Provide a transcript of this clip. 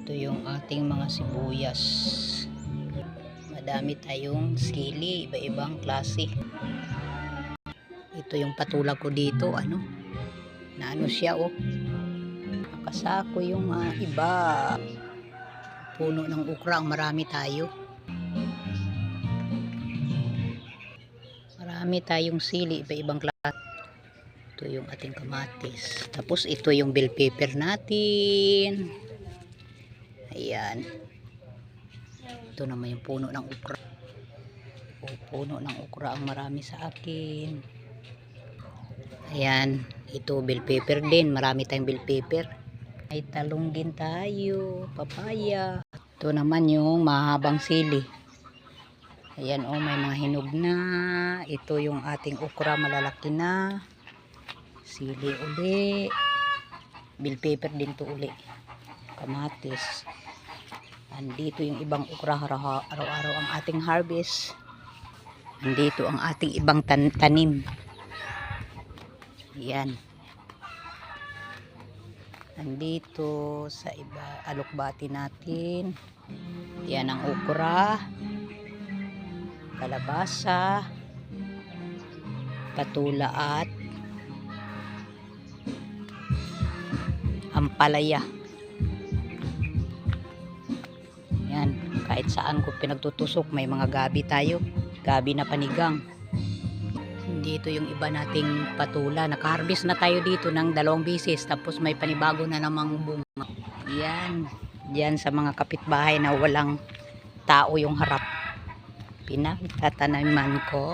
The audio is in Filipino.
Ito yung ating mga sibuyas. Madami tayong sili, iba-ibang klase. Ito yung patula ko dito, na siya, nakasako yung iba. Puno ng ukra, marami tayo. Marami tayong sili, iba-ibang klase. Ito yung ating kamatis. Tapos ito yung bell pepper natin. Ayan. Ito naman yung puno ng ukra. Puno ng ukra ang marami sa akin. Ayan. Ito bell pepper din. Marami tayong bell pepper. Ay talong din tayo. Papaya. Ito naman yung mahabang sili. Ayan may mga hinog na. Ito yung ating ukra malalaki na. Sili uli. Bell pepper din to uli. Kamatis. Andito yung ibang ukra, araw-araw ang ating harvest. Andito ang ating ibang tanim. Ayan. Andito sa iba alokbati natin. Yan ang ukra, kalabasa, patula at ampalaya. Yan, kahit saan ko pinagtutusok may mga gabi tayo. Gabi na panigang. Dito yung iba nating patula. Naka-harvest na tayo dito ng 2 beses. Tapos may panibago na namang bunga. Yan. Diyan sa mga kapitbahay na walang tao yung harap. Pinagtataniman ko.